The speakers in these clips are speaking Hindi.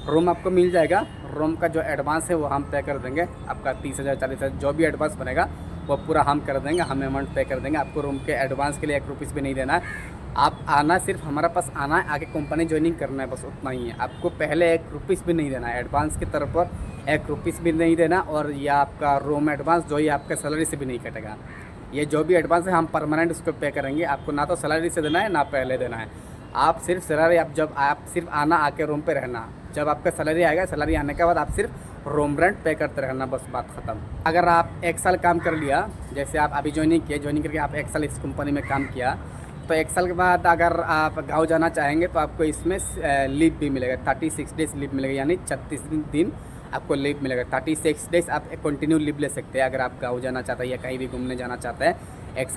रूम आपको मिल जाएगा। रूम का जो एडवांस है वो हम पे कर देंगे, आपका 30,000 40,000 जो भी एडवांस बनेगा वो पूरा हम कर देंगे, हम अमाउंट पे कर देंगे। आपको रूम के एडवांस के लिए 1 रुपीस भी नहीं देना है। आप आना, सिर्फ हमारे पास आना है, आके कंपनी ज्वाइनिंग करना है, बस उतना ही है। आपको पहले 1 रुपीस भी नहीं देना है, एडवांस की तरफ पर 1 रुपीस भी नहीं देना, और यह आपका रूम एडवांस जो ये आपका सैलरी से भी नहीं कटेगा। ये जो भी एडवांस है हम परमानेंट उसको पे करेंगे, आपको ना तो सैलरी से देना है ना पहले देना है। आप सिर्फ सैलरी, आप सिर्फ आना, आके रूम पे रहना। जब आपका सैलरी आएगा, सैलरी आने के बाद आप सिर्फ रूम रेंट पे करते रहना, बस बात ख़त्म। अगर आप 1 साल काम कर लिया, जैसे आप अभी ज्वाइनिंग किए, ज्वाइनिंग करके आप 1 साल इस कंपनी में काम किया, तो 1 साल के बाद अगर आप गाँव जाना चाहेंगे तो आपको इसमें लीव भी मिलेगा, 36 डेज़ लीव मिलेगा, यानी 36 दिन आपको लीव मिलेगा। 36 डेज़ आप कंटिन्यू लीव ले सकते हैं अगर आप गाँव जाना चाहते हैं या कहीं भी घूमने जाना चाहते हैं। 1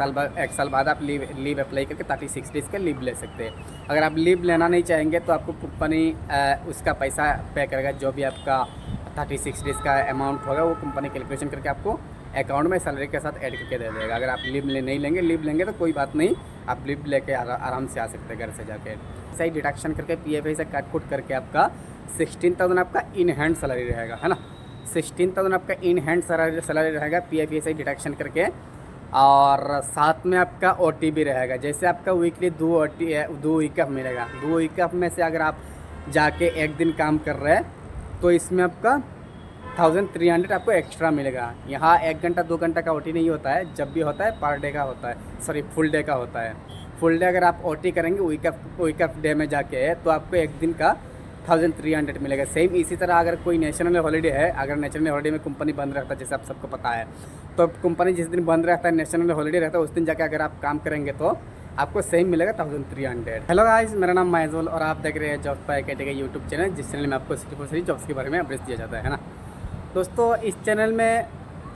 साल बाद आप लीव अप्लाई करके 36 डेज़ का लीव ले सकते हैं। अगर आप लीव लेना नहीं चाहेंगे तो आपको कंपनी उसका पैसा पे करेगा, जो भी आपका 36 डेज़ का अमाउंट होगा वो कंपनी कैलकुलेशन करके आपको अकाउंट में सैलरी के साथ ऐड करके दे देगा। अगर आप नहीं लेंगे, लीव लेंगे तो कोई बात नहीं, आप लीव लेके आराम से आ सकते हैं घर से जाके। सही डिडक्शन करके PF से काट कूट करके आपका 16,000 आपका इन हैंड सैलरी रहेगा, है ना। 16,000 आपका इन हैंड सैलरी रहेगा PF से डिडक्शन करके, और साथ में आपका OT भी रहेगा। जैसे आपका वीकली 2 वीक ऑफ मिलेगा, 2 वीक ऑफ में से अगर आप जाके 1 दिन काम कर रहे हैं तो इसमें आपका 1300 आपको एक्स्ट्रा मिलेगा। यहाँ 1 घंटा 2 घंटा का OT नहीं होता है, जब भी होता है पर डे का होता है, सॉरी फुल डे का होता है। फुल डे अगर आप OT करेंगे वीक ऑफ डे में जाके तो आपको 1 दिन का 1300 मिलेगा। सेम इसी तरह अगर कोई नेशनल हॉलीडे है, अगर नेशनल हॉलीडे में कंपनी बंद रहता है जैसे आप सबको पता है, तो कंपनी जिस दिन बंद रहता है, नेशनल हॉलीडे रहता है, उस दिन जाके अगर आप काम करेंगे तो आपको सेम मिलेगा 1300। हेलो गाइस, मेरा नाम महजूल और आप देख रहे हैं जॉब बाय KT का यूट्यूब चैनल, जिस चैनल में आपको सिटी फॉर सिटी जॉब्स के बारे में अपडेट्स दिया जाता है ना दोस्तों। इस चैनल में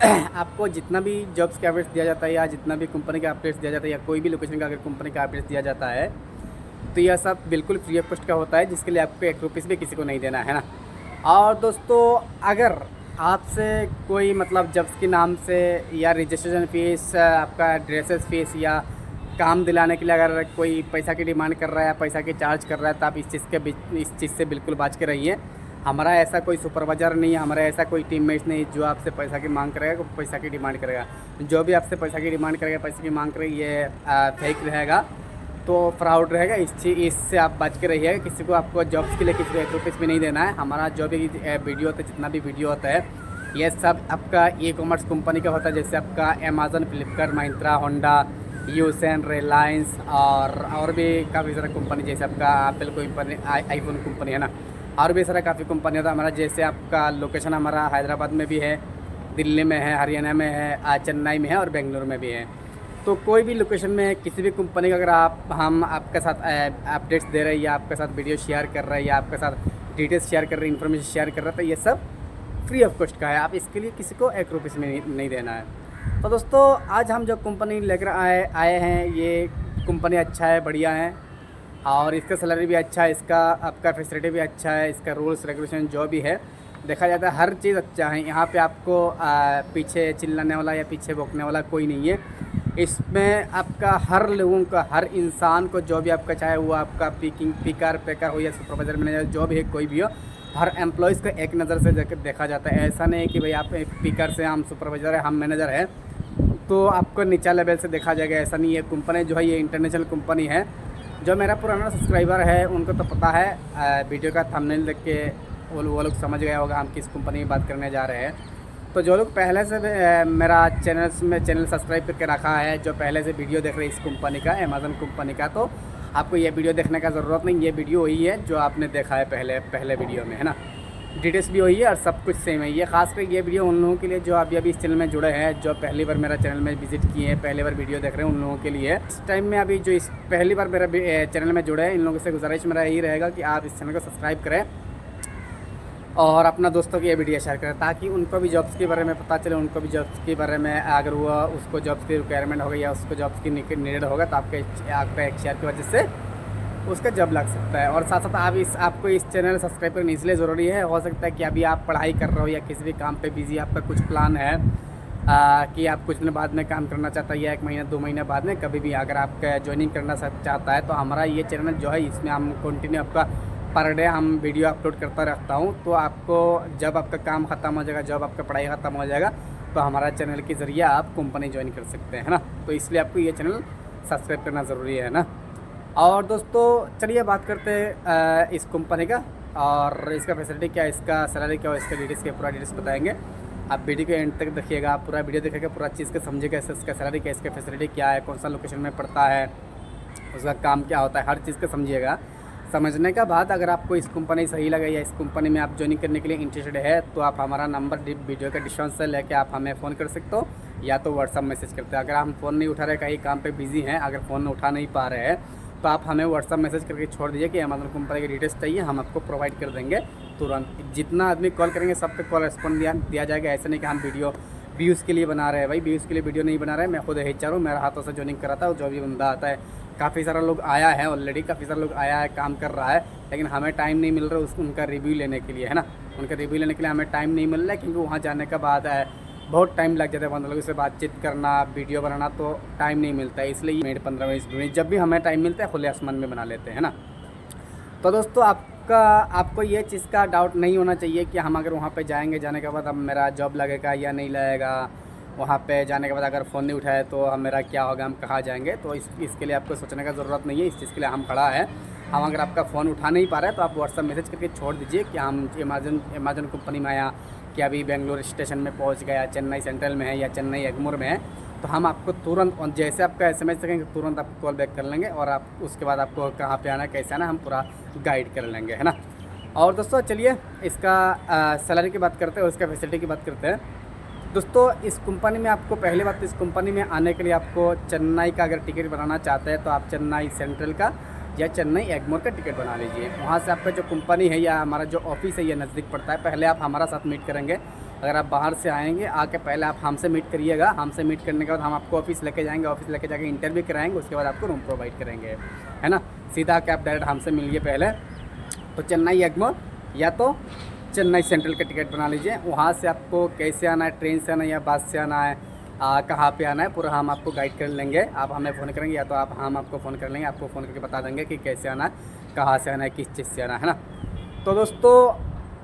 आपको जितना भी जॉब्स के अपडेट्स दिया जाता है या जितना भी कंपनी का अपडेट्स दिया जाता है या कोई भी लोकेशन का अगर कंपनी का अपडेट्स दिया जाता है तो यह सब बिल्कुल फ्री ऑफ कॉस्ट का होता है, जिसके लिए आपको 1 रुपीस भी किसी को नहीं देना है ना। और दोस्तों, अगर आपसे कोई मतलब जॉब्स के नाम से या रजिस्ट्रेशन फ़ीस, आपका ड्रेसेस फ़ीस या काम दिलाने के लिए अगर कोई पैसा की डिमांड कर रहा है या पैसा की चार्ज कर रहा है तो आप इस चीज़ से बिल्कुल बच के रहिए। हमारा ऐसा कोई सुपरवाइज़र नहीं है, हमारा ऐसा कोई टीममेट्स नहीं जो आपसे पैसा की मांग करेगा, पैसा की डिमांड करेगा। जो भी आपसे पैसा की डिमांड करेगा, पैसे की मांग करेगा, ये फेक रहेगा, तो फ्रॉड रहेगा। इससे आप बच के रहिएगा। किसी को आपको जॉब्स के लिए किसी को 1 रुपीस भी नहीं देना है। हमारा जो भी वीडियो होता है, जितना भी वीडियो होता है, ये सब आपका ई-कॉमर्स कंपनी का होता है, जैसे आपका Amazon, Flipkart, Myntra, Honda, Usain, Reliance और भी काफ़ी सारा कंपनी, जैसे आपका एप्पल कंपनी, आईफोन कंपनी है ना, और भी सारा काफ़ी कंपनी होता है हमारा। जैसे आपका लोकेशन हमारा हैदराबाद में भी है, दिल्ली में है, हरियाणा में है, चेन्नई में है और बेंगलुरु में भी है। तो कोई भी लोकेशन में किसी भी कंपनी का अगर हम आपके साथ अपडेट्स दे रहे हैं या आपके साथ वीडियो शेयर कर रहे हैं या आपके साथ डिटेल्स शेयर कर रहे हैं, इन्फॉर्मेशन शेयर कर रहे हैं, तो ये सब फ्री ऑफ कॉस्ट का है। आप इसके लिए किसी को 1 रुपीस में नहीं देना है। तो दोस्तों, आज हम जो कंपनी लेकर आए हैं, ये कंपनी अच्छा है, बढ़िया है, और इसका सैलरी भी अच्छा है, इसका आपका फैसिलिटी भी अच्छा है, इसका रूल्स रेगुलेशन जो भी है देखा जाता है, हर चीज़ अच्छा है। यहाँ पे आपको पीछे चिल्लाने वाला या पीछे भौंकने वाला कोई नहीं है। इसमें आपका हर लोगों का, हर इंसान को जो भी आपका, चाहे वो आपका पिकर पैकर हो या सुपरवाइज़र मैनेजर जो भी है, कोई भी हो, हर एम्प्लॉयज़ को एक नज़र से देखा जाता है। ऐसा नहीं है कि भाई आप पिकर से, हम सुपरवाइज़र है, हम मैनेजर है, तो आपको नीचा लेवल से देखा जाएगा, ऐसा नहीं है। कंपनी जो है ये इंटरनेशनल कंपनी है। जो मेरा पुराना सब्सक्राइबर है उनको तो पता है, वीडियो का थंबनेल देख के वो लोग समझ गया होगा हम किस कंपनी में बात करने जा रहे हैं। तो जो लोग पहले से मेरा चैनल सब्सक्राइब करके रखा है, जो पहले से वीडियो देख रहे हैं इस कंपनी का, अमेज़न कंपनी का, तो आपको ये वीडियो देखने का ज़रूरत नहीं। ये वीडियो वही है जो आपने देखा है पहले वीडियो में, है ना। डिटेल्स भी वही है और सब कुछ सेम है। ये खासकर ये वीडियो उन लोगों के लिए जो अभी इस चैनल में जुड़े हैं, जो पहली बार मेरा चैनल में विजिट किए हैं, पहली बार वीडियो देख रहे हैं, उन लोगों के लिए। इस टाइम में अभी जो इस पहली बार मेरा चैनल में जुड़े हैं, इन लोगों से गुजारिश मेरा यही रहेगा कि आप इस चैनल को सब्सक्राइब करें और अपना दोस्तों की ये वीडियो शेयर करें, ताकि उनको भी जॉब्स के बारे में पता चले, उनको भी जॉब्स के बारे में, अगर वो उसको जॉब्स की रिक्वायरमेंट होगा या उसको जॉब्स की नीड होगा तो आपका एक शेयर की वजह से उसका जॉब लग सकता है। और साथ साथ आपको इस चैनल सब्सक्राइब करना इसलिए ज़रूरी है, हो सकता है कि अभी आप पढ़ाई कर रहे हो या किसी भी काम पे बिजी, आपका कुछ प्लान है कि आप कुछ दिन बाद में काम करना चाहता है या 1 महीना 2 महीने बाद में कभी भी अगर आप ज्वाइनिंग करना चाहता है, तो हमारा ये चैनल जो है, इसमें हम कंटिन्यू आपका पर डे हम वीडियो अपलोड करता रहता हूँ। तो आपको जब आपका काम ख़त्म हो जाएगा, जब आपका पढ़ाई ख़त्म हो जाएगा, तो हमारा चैनल के ज़रिए आप कंपनी ज्वाइन कर सकते हैं, है ना। तो इसलिए आपको ये चैनल सब्सक्राइब करना ज़रूरी है ना। और दोस्तों चलिए बात करते हैं इस कंपनी का, और इसका फैसिलिटी क्या है, इसका सैलरी क्या है, इसका डिटेल्स क्या, पूरा डिटेल्स बताएंगे। आप वीडियो को एंड तक देखिएगा, आप पूरा वीडियो देखिएगा, पूरा चीज़ को समझिएगा, इसका सैलरी क्या है, इसका फैसिलिटी क्या है, कौन सा लोकेशन में पड़ता है, उसका काम क्या होता है, हर चीज़ को समझिएगा। समझने का बाद अगर आपको इस कंपनी सही लगे या इस कंपनी में आप ज्वाइनिंग करने के लिए इंटरेस्टेड है, तो आप हमारा नंबर वीडियो का डिस्क्रिप्शन से लेके आप हमें फ़ोन कर सकते हो, या तो व्हाट्सअप मैसेज करते हैं। अगर हम फ़ोन नहीं उठा रहे, कहीं काम पे बिजी हैं, अगर फ़ोन उठा नहीं पा रहे हैं, तो आप हमें व्हाट्सअप मैसेज करके छोड़ दीजिए कि अमेज़न कंपनी की डिटेल्स चाहिए, हम आपको प्रोवाइड कर देंगे तुरंत। जितना आदमी कॉल करेंगे सब पे कॉल रिस्पॉन्ड दिया जाएगा। ऐसा नहीं कि हम वीडियो व्यूज़ के लिए बना रहे हैं, भाई व्यूज़ के लिए वीडियो नहीं बना रहे हैं। मैं खुद HR हूँ, मेरा हाथों से ज्वाइनिंग कराता है, जो भी बंदा आता है, काफ़ी सारा लोग आया है ऑलरेडी, काफ़ी सारा लोग आया है, काम कर रहा है, लेकिन हमें टाइम नहीं मिल रहा उनका रिव्यू लेने के लिए, है ना। उनका रिव्यू लेने के लिए हमें टाइम नहीं मिल रहा है, क्योंकि वहाँ जाने के बाद बहुत टाइम लग जाता है, बंदे लोगों से बातचीत करना, वीडियो बनाना, तो टाइम नहीं मिलता है। इसलिए मिनट 15-20 मिनट जब भी हमें टाइम मिलता है खुले आसमान में बना लेते हैं ना। तो दोस्तों आपको ये चीज़ का डाउट नहीं होना चाहिए कि हम अगर वहाँ पे जाएंगे, जाने के बाद अब मेरा जॉब लगेगा या नहीं लगेगा, वहाँ पे जाने के बाद अगर फ़ोन नहीं उठाए तो हम मेरा क्या होगा, हम कहाँ जाएंगे। तो इसके लिए आपको सोचने का ज़रूरत नहीं है, इस चीज़ के लिए हम खड़ा है। हम अगर आपका फ़ोन उठा नहीं पा रहे हैं तो आप व्हाट्सअप मैसेज करके छोड़ दीजिए कि हम अमेज़न कंपनी में आया, कि अभी बेंगलोर स्टेशन में पहुँच गया, चेन्नई सेंट्रल में है या चेन्नई एगमोर में है, तो हम आपको तुरंत, और जैसे आपका SMS सकेंगे तुरंत आपको कॉल बैक कर लेंगे, और आप उसके बाद आपको कहाँ पे आना, कैसे आना, हम पूरा गाइड कर लेंगे, है ना। और दोस्तों चलिए इसका सैलरी की बात करते हैं और इसका फैसिलिटी की बात करते हैं। दोस्तों इस कंपनी में आपको, पहली बात तो इस कंपनी में आने के लिए आपको चेन्नई का अगर टिकट बनाना चाहते हैं तो आप चेन्नई सेंट्रल का या चेन्नई एगमोर का टिकट बना लीजिए। वहाँ से आपका जो कंपनी है या हमारा जो ऑफिस है ये नज़दीक पड़ता है। पहले आप हमारा साथ मीट करेंगे, अगर आप बाहर से आएंगे, आके पहले आप हमसे मीट करिएगा। हमसे मीट करने के बाद हम आपको ऑफिस लेके जाएंगे, ऑफिस लेके जाके इंटरव्यू कराएंगे, उसके बाद आपको रूम प्रोवाइड करेंगे, है ना। सीधा आके आप डायरेक्ट हमसे मिलिए पहले, तो चेन्नई एगमोर या तो चेन्नई सेंट्रल का टिकट बना लीजिए। वहाँ से आपको कैसे आना है, ट्रेन से आना है या बस से आना है, कहाँ पे आना है, पूरा हम आपको गाइड कर लेंगे। आप हमें फ़ोन करेंगे या तो हम आपको फ़ोन कर लेंगे, आपको फ़ोन करके बता देंगे कि कैसे आना है, कहाँ से आना है, किस चीज़ से आना है ना। तो दोस्तों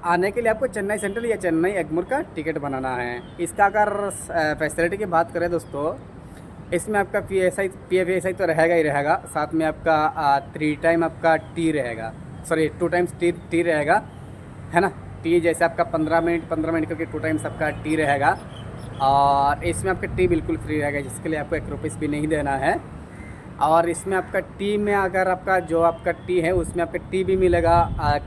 आने के लिए आपको चेन्नई सेंट्रल या चेन्नई एगमोर का टिकट बनाना है। इसका अगर फैसिलिटी की बात करें दोस्तों, इसमें आपका PFSI तो रहेगा ही रहेगा, साथ में आपका 3 टाइम आपका टी रहेगा, सॉरी 2 टाइम्स टी रहेगा, है ना। टी जैसे आपका 15 मिनट करके 2 टाइम्स आपका टी रहेगा, और इसमें आपका टी बिल्कुल फ्री रहेगा, जिसके लिए आपको 1 रुपीस भी नहीं देना है। और इसमें आपका टी में अगर आपका जो आपका टी है उसमें आपका टी भी मिलेगा,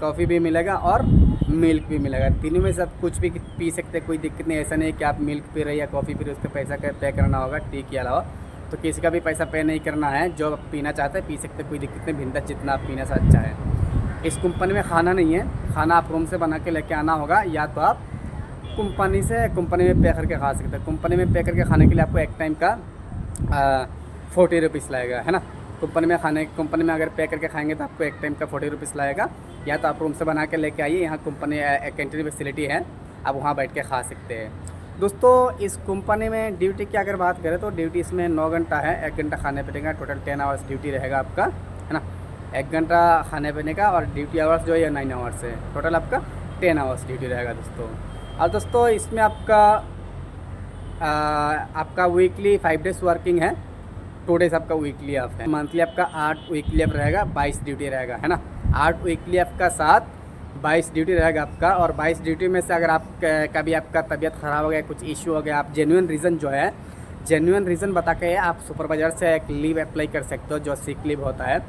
कॉफ़ी भी मिलेगा और मिल्क भी मिलेगा। तीनों में से आप कुछ भी पी सकते हैं, कोई दिक्कत नहीं। ऐसा नहीं है कि आप मिल्क पी रहे हैं या कॉफ़ी पी रहे हैं, उसका पैसा पे करना होगा। टी के अलावा तो किसी का भी पैसा पे नहीं करना है, जो आप पीना चाहते हैं पी सकते हैं, कोई दिक्कत नहीं। भिंदा जितना आप पीना से अच्छा है। इस कंपनी में खाना नहीं है, खाना आप रूम से बना के लेके आना होगा, या तो आप कंपनी में पे करके खा सकते हैं। कंपनी में पे करके खाने के लिए आपको एक टाइम का 40 रुपीज़ लगेगा, है ना। कंपनी में अगर पे करके खाएंगे तो आपको एक टाइम का 40 रुपीज़ लगेगा, या तो आप रूम से बना के लेके आइए। यहाँ कंपनी कैंटीन फैसिलिटी है, आप वहाँ बैठ के खा सकते हैं। दोस्तों इस कंपनी में ड्यूटी की अगर बात करें तो ड्यूटी इसमें 9 घंटा है, 1 घंटा खाने पीने का, टोटल 10 आवर्स ड्यूटी रहेगा आपका, है ना। 1 घंटा खाने पीने का, और ड्यूटी आवर्स जो है 9 आवर्स है, टोटल आपका 10 आवर्स ड्यूटी रहेगा दोस्तों। और दोस्तों इसमें आपका वीकली 5 डेज़ वर्किंग है, 2 डेज़ आपका वीकली ऑफ है। मंथली आपका 8 वीकली ऑफ रहेगा, 22 ड्यूटी रहेगा, है ना। 8 वीकली ऑफ का साथ 22 ड्यूटी रहेगा आपका। और 22 ड्यूटी में से अगर आप कभी आपका तबीयत ख़राब हो गया, कुछ इशू हो गया, आप जेन्युइन रीज़न बता के आप सुपरवाइजर से एक लीव अप्लाई कर सकते हो, जो सिक लीव होता है।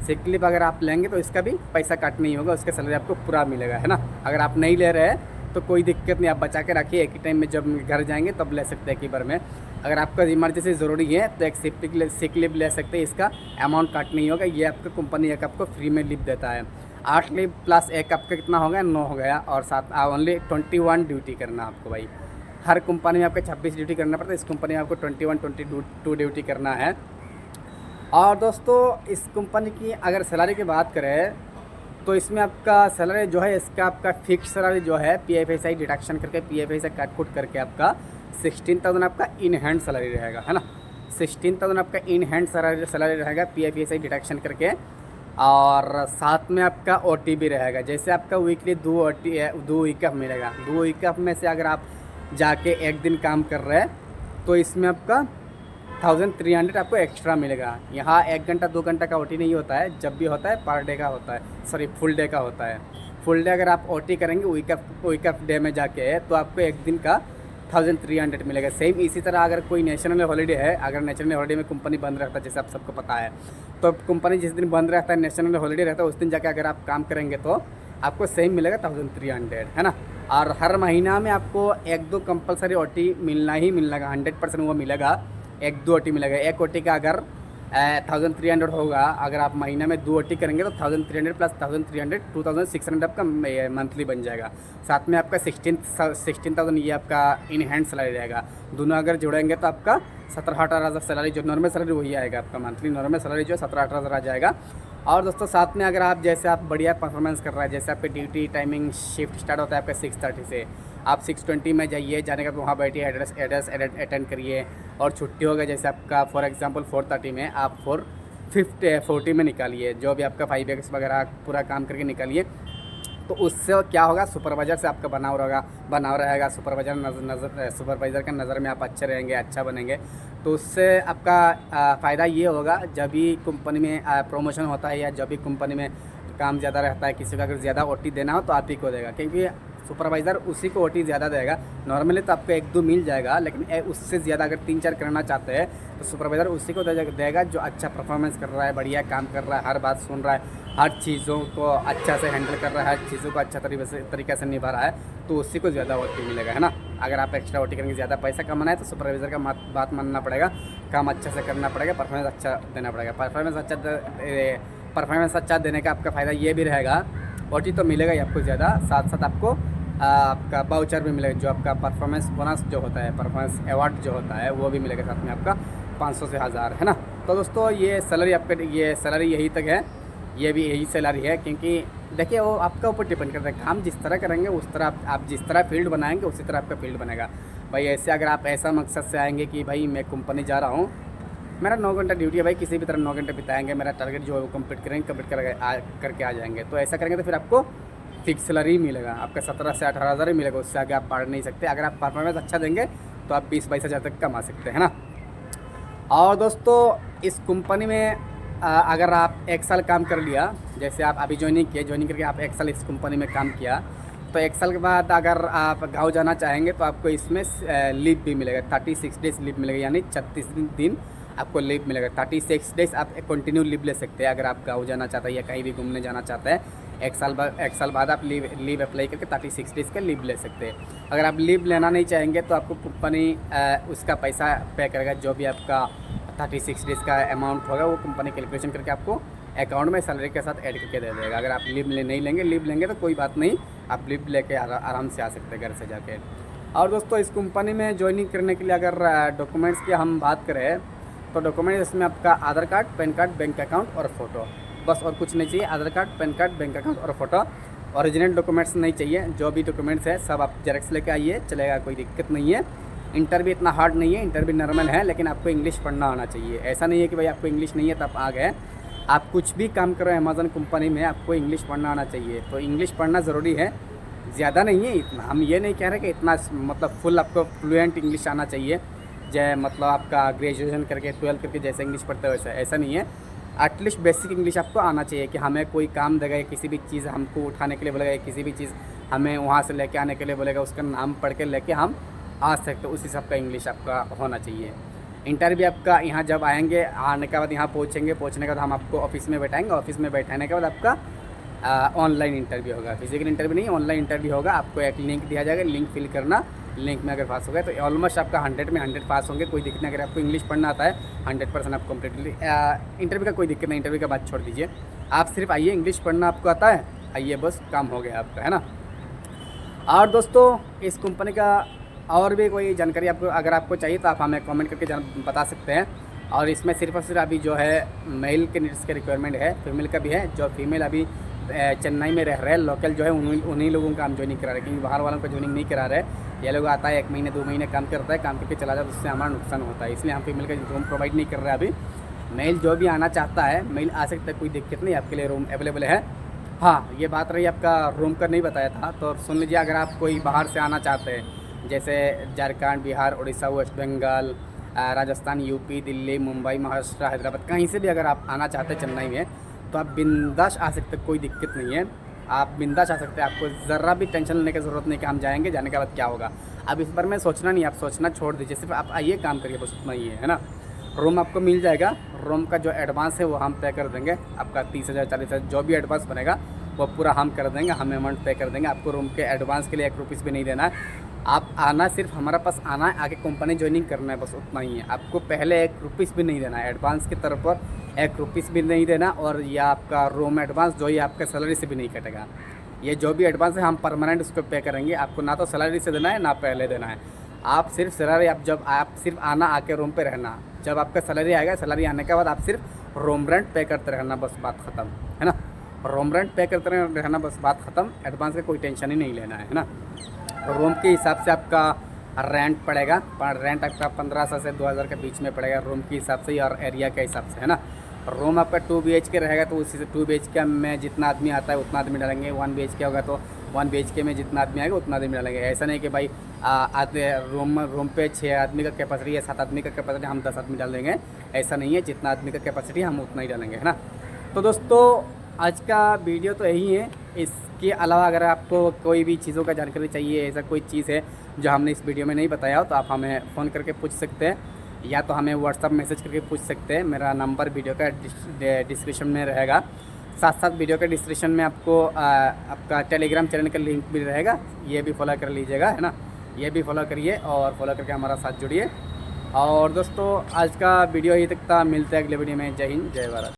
सिक लीव अगर आप लेंगे तो इसका भी पैसा कट नहीं होगा, उसका सैलरी आपको पूरा मिलेगा, है ना। अगर आप नहीं ले रहे हैं तो कोई दिक्कत नहीं, आप बचा के रखिए, एक ही टाइम में जब घर जाएंगे तब ले सकते हैं एक ही बार में। अगर आपका इमरजेंसी ज़रूरी है तो एक सिक लीव ले सकते हैं, इसका अमाउंट कट नहीं होगा। ये आपका कंपनी एक आपको फ्री में लीव देता है। 8 लीव प्लस 1 आपका कितना हो गया, 9 हो गया। और साथ ओनली 21 ड्यूटी करना आपको भाई। हर कंपनी में आपको 26 ड्यूटी करना पड़ता है, इस कंपनी में आपको 22 ड्यूटी करना है। और दोस्तों इस कंपनी की अगर सैलरी की बात करें तो इसमें आपका सैलरी जो है, इसका आपका फिक्स सैलरी जो है PFSI डिडक्शन करके, PFSI काट कुट करके आपका 16,000 आपका इन हैंड सैलरी रहेगा, है ना। 16,000 आपका इन हैंड सैलरी रहेगा PFSI डिडक्शन करके। और साथ में आपका ओटी भी रहेगा। जैसे आपका वीकली 2 वीक ऑफ मिलेगा, 2 वीक ऑफ में से अगर आप जाके एक दिन काम कर रहे हैं तो इसमें आपका 1300 आपको एक्स्ट्रा मिलेगा। यहाँ 1 घंटा 2 घंटा का ओटी नहीं होता है, जब भी होता है पर डे का होता है, सॉरी फुल डे का होता है। फुल डे अगर आप ओटी करेंगे वीक ऑफ डे में जाके तो आपको एक दिन का 1300 मिलेगा। सेम इसी तरह अगर कोई नेशनल हॉलीडे है, अगर नेशनल हॉलीडे में कंपनी बंद रहता है जैसे आप सबको पता है, तो कंपनी जिस दिन बंद रहता है, नेशनल हॉलीडे रहता है, उस दिन जाके अगर आप काम करेंगे तो आपको सेम मिलेगा 1300, है ना। और हर महीना में आपको 1-2 कंपलसरी ओटी मिलना ही मिलेगा, 100% वो मिलेगा। 1-2 ओटी मिलेगा। एक ओटी का अगर 1300 होगा, अगर आप महीना में 2 ओटी करेंगे तो 1300 प्लस 1300 2600 आपका मंथली बन जाएगा। साथ में आपका 16,000 ये आपका इन हैंड सैलरी रहेगा। दोनों अगर जुड़ेंगे तो आपका 17-18 सैलरी, जो नॉर्मल सैलरी वही आएगा आपका मंथली नॉर्मल सैलरी जो 17-18 आ जाएगा। और दोस्तों साथ में अगर आप जैसे आप बढ़िया परफॉर्मेंस कर रहा है, जैसे आपकी ड्यूटी टाइमिंग शिफ्ट स्टार्ट होता है आपका 6:30 से, आप 6:20 में जाइए, जाने का वहाँ बैठिए, एड्रेस अटेंड करिए। और छुट्टी होगा जैसे आपका फॉर एग्जांपल 4:30 में, आप 4:40 में निकालिए, जो भी आपका 5X वगैरह पूरा काम करके निकालिए। तो उससे क्या होगा, सुपरवाइज़र से आपका बनाव रहेगा। सुपरवाइज़र का नज़र में आप अच्छे रहेंगे, अच्छा बनेंगे। तो उससे आपका फ़ायदा ये होगा, जब भी कंपनी में प्रमोशन होता है या जब भी कंपनी में काम ज़्यादा रहता है, किसी को अगर ज़्यादा ओटी देना हो तो आप ही को देगा, क्योंकि सुपरवाइज़र उसी को ओटी ज़्यादा देगा। नॉर्मली तो आपको 1-2 मिल जाएगा, लेकिन उससे ज़्यादा अगर 3-4 करना चाहते हैं तो सुपरवाइज़र उसी को देगा जो अच्छा परफॉर्मेंस कर रहा है, बढ़िया काम कर रहा है, हर बात सुन रहा है, हर चीज़ों को अच्छा से हैंडल कर रहा है, हर चीज़ों को अच्छा तरीके से निभा रहा है, तो उसी को ज़्यादा ओटी मिलेगा, है ना। अगर आप एक्स्ट्रा ओटी करेंगे, ज़्यादा पैसा कमाना है तो सुपरवाइज़र का बात मानना पड़ेगा, काम अच्छा से करना पड़ेगा, परफॉर्मेंस अच्छा देना पड़ेगा। परफॉर्मेंस अच्छा देने का आपका फ़ायदा ये भी रहेगा, ओटी तो मिलेगा ही आपको ज़्यादा, साथ साथ आपको आपका वाउचर भी मिलेगा, जो आपका परफॉर्मेंस बोनस जो होता है, परफॉर्मेंस अवार्ड जो होता है, वो भी मिलेगा साथ में आपका 500 से 1000, है ना। तो दोस्तों ये सैलरी आपका, ये सैलरी यही तक है, ये भी यही सैलरी है, क्योंकि देखिए वो आपका ऊपर डिपेंड करता है, काम जिस तरह करेंगे उस तरह आप जिस तरह फील्ड बनाएंगे उसी तरह आपका फील्ड बनेगा भाई। ऐसे अगर आप ऐसा मकसद से आएंगे कि भाई मैं कंपनी जा रहा हूँ, मेरा 9 घंटा ड्यूटी है भाई, किसी भी तरह 9 घंटे बिताएंगे, मेरा टारगेट जो है वो कंप्लीट करके आ जाएंगे, तो ऐसा करेंगे तो फिर आपको फिक्स सैलरी मिलेगा, आपका 17 से 18 हज़ार ही मिलेगा, उससे आगे आप बढ़ नहीं सकते। अगर आप परफॉर्मेंस अच्छा देंगे तो आप 20-22 हज़ार तक कमा सकते हैं ना। और दोस्तों इस कंपनी में अगर आप 1 साल काम कर लिया, जैसे आप अभी ज्वाइनिंग करके आप 1 साल इस कंपनी में काम किया, तो 1 साल के बाद अगर आप गाँव जाना चाहेंगे तो आपको इसमें लीव भी मिलेगा, 36 डेज़ लीव मिलेगा, यानी 36 दिन आपको लीव मिलेगा। 36 डेज़ आप कंटिन्यू लीव ले सकते हैं अगर आप गाँव जाना चाहते हैं या कहीं भी घूमने जाना चाहते हैं। 1 साल बाद आप लीव अप्लाई करके 36 डेज़ का लीव ले सकते हैं। अगर आप लीव लेना नहीं चाहेंगे तो आपको कंपनी उसका पैसा पे करेगा, जो भी आपका 36 डेज़ का अमाउंट होगा वो कंपनी कैलकुलेशन करके आपको अकाउंट में सैलरी के साथ ऐड करके दे देगा। अगर आप लीव लेंगे तो कोई बात नहीं, आप लीव लेके आराम से आ सकते हैं घर से जाके। और दोस्तों इस कंपनी में ज्वाइनिंग करने के लिए अगर डॉक्यूमेंट्स की हम बात करें तो डॉक्यूमेंट्स इसमें आपका Aadhaar card, PAN card, bank account और फ़ोटो, बस और कुछ नहीं चाहिए। Aadhaar card, PAN card, bank account और फोटो, ओरिजिनल डॉक्यूमेंट्स नहीं चाहिए। जो भी डॉक्यूमेंट्स है सब आप जेरॉक्स लेके आइए, चलेगा, कोई दिक्कत नहीं है। इंटरव्यू इतना हार्ड नहीं है, इंटरव्यू नॉर्मल है, लेकिन आपको इंग्लिश पढ़ना आना चाहिए। ऐसा नहीं है कि भाई आपको इंग्लिश नहीं है तब आ गए, आप कुछ भी काम करो अमेज़न कंपनी में, आपको इंग्लिश पढ़ना आना चाहिए। तो इंग्लिश पढ़ना ज़रूरी है, ज़्यादा नहीं है इतना, हम ये नहीं कह रहे कि इतना मतलब फुल आपको फ्लुएंट इंग्लिश आना चाहिए, जय मतलब आपका ग्रेजुएशन करके 12 करके जैसे इंग्लिश पढ़ते हो वैसा, ऐसा नहीं है। एटलीस्ट बेसिक इंग्लिश आपको आना चाहिए कि हमें कोई काम देगा, किसी भी चीज़ हमको उठाने के लिए बोलेगा, किसी भी चीज़ हमें वहाँ से लेके आने के लिए बोलेगा, उसका नाम पढ़ के लेके हम आ सकते, उस हिसाब का इंग्लिश आपका होना चाहिए। इंटरव्यू आपका यहाँ जब आएंगे, आने के बाद यहाँ पहुँचने के बाद हम आपको ऑफिस में बैठाएंगे, ऑफिस में बैठाने के बाद आपका ऑनलाइन इंटरव्यू होगा, फिजिकल इंटरव्यू नहीं, ऑनलाइन इंटरव्यू होगा। आपको एक लिंक दिया जाएगा, लिंक फिल करना, लिंक में अगर पास हो गए तो ऑलमोस्ट आपका 100 में 100 पास होंगे, कोई दिक्कत नहीं। अगर आपको इंग्लिश पढ़ना आता है 100% आप कम्प्लीटली इंटरव्यू का कोई दिक्कत नहीं, इंटरव्यू का बात छोड़ दीजिए, आप सिर्फ आइए, इंग्लिश पढ़ना आपको आता है, आइए, बस काम हो गया आपका, है ना। और दोस्तों इस कंपनी का और भी कोई जानकारी आपको अगर आपको चाहिए तो आप हमें कमेंट करके बता सकते हैं। और इसमें सिर्फ और सिर्फ अभी जो है मेल कैंडिडेट्स के रिक्वायरमेंट है, फीमेल का भी है। जो फीमेल अभी चेन्नई में रह रहे हैं, लोकल जो है उन्हीं लोगों का हम ज्वाइनिंग करा रहे हैं, क्योंकि बाहर वालों का ज्वाइनिंग नहीं करा रहे। ये लोग आता है 1 महीने 2 महीने काम करता है, काम करके चला जाता है, उससे हमारा नुकसान होता है, इसलिए हम फीमेल का रूम प्रोवाइड नहीं कर रहे हैं अभी। मेल जो भी आना चाहता है मेल आ सकता है, कोई दिक्कत नहीं, आपके लिए रूम अवेलेबल है। हाँ, ये बात रही आपका रूम का नहीं बताया था, तो सुन लीजिए, अगर आप कोई बाहर से आना चाहते हैं जैसे झारखंड, बिहार, उड़ीसा, वेस्ट बंगाल, राजस्थान, यूपी, दिल्ली, मुंबई, महाराष्ट्र, हैदराबाद, कहीं से भी अगर आप आना चाहते हैं चेन्नई में, तो आप बिंदास आ सकते, कोई दिक्कत नहीं है, आप बिंदास आ सकते हैं। आपको ज़रा भी टेंशन लेने की ज़रूरत नहीं कि हम जाएंगे, जाने के बाद क्या होगा। अब इस बार में सोचना नहीं, आप सोचना छोड़ दीजिए, सिर्फ आप आइए, काम करिए, बस उतना ही है ना। रूम आपको मिल जाएगा, रूम का जो एडवांस है वो हम पे कर देंगे, आपका 30,000 40,000 जो भी एडवांस बनेगा वो पूरा हम कर देंगे, हम अमाउंट पे कर देंगे। आपको रूम के एडवांस के लिए 1 रुपीस भी नहीं देना है। आप आना, सिर्फ हमारे पास आना है, आके कंपनी ज्वाइनिंग करना है, बस उतना ही है। आपको पहले 1 रुपीस भी नहीं देना है, एडवांस की तरफ पर 1 रुपीस भी नहीं देना, और या आपका रूम एडवांस जो ये आपका सैलरी से भी नहीं कटेगा। ये जो भी एडवांस है हम परमानेंट उसको पे करेंगे, आपको ना तो सैलरी से देना है ना पहले देना है। आप सिर्फ सैलरी, आप सिर्फ आना, आके रूम पे रहना, जब आपका सैलरी आएगा, सैलरी आने के बाद आप सिर्फ रूम रेंट पे करते रहना, बस बात ख़त्म है ना। रूम रेंट पे करते रहना, बस बात ख़त्म। एडवांस का कोई टेंशन ही नहीं लेना है ना। रूम के हिसाब से आपका रेंट पड़ेगा, रेंट आपका 1500 से 2000 के बीच में पड़ेगा, रूम के हिसाब से और एरिया के हिसाब से, है ना। रूम आपका 2 BHK रहेगा तो उसी से 2 BHK में जितना आदमी आता है उतना आदमी डालेंगे। 1 BHK होगा तो 1 BHK में जितना आदमी आएगा उतना आदमी डालेंगे। ऐसा नहीं कि भाई आते रूम पे 6 आदमी का कैपेसिटी है, 7 आदमी का कैपेसिटी, हम 10 आदमी डाल देंगे, ऐसा नहीं है। जितना आदमी का कैपेसिटी हम उतना ही डालेंगे, है ना। तो दोस्तों आज का वीडियो तो यही है। इसके अलावा अगर आपको कोई भी चीज़ों का जानकारी चाहिए, ऐसा कोई चीज़ है जो हमने इस वीडियो में नहीं बताया हो, तो आप हमें फ़ोन करके पूछ सकते हैं, या तो हमें व्हाट्सअप मैसेज करके पूछ सकते हैं। मेरा नंबर वीडियो का डिस्क्रिप्शन में रहेगा, साथ साथ वीडियो के डिस्क्रिप्शन में आपको आपका टेलीग्राम चैनल का लिंक भी रहेगा, ये भी फॉलो कर लीजिएगा, है ना। ये भी फॉलो करिए और फॉलो करके हमारा साथ जुड़िए। और दोस्तों आज का वीडियो यही तक था, मिलते हैं अगले वीडियो में। जय हिंद, जय भारत।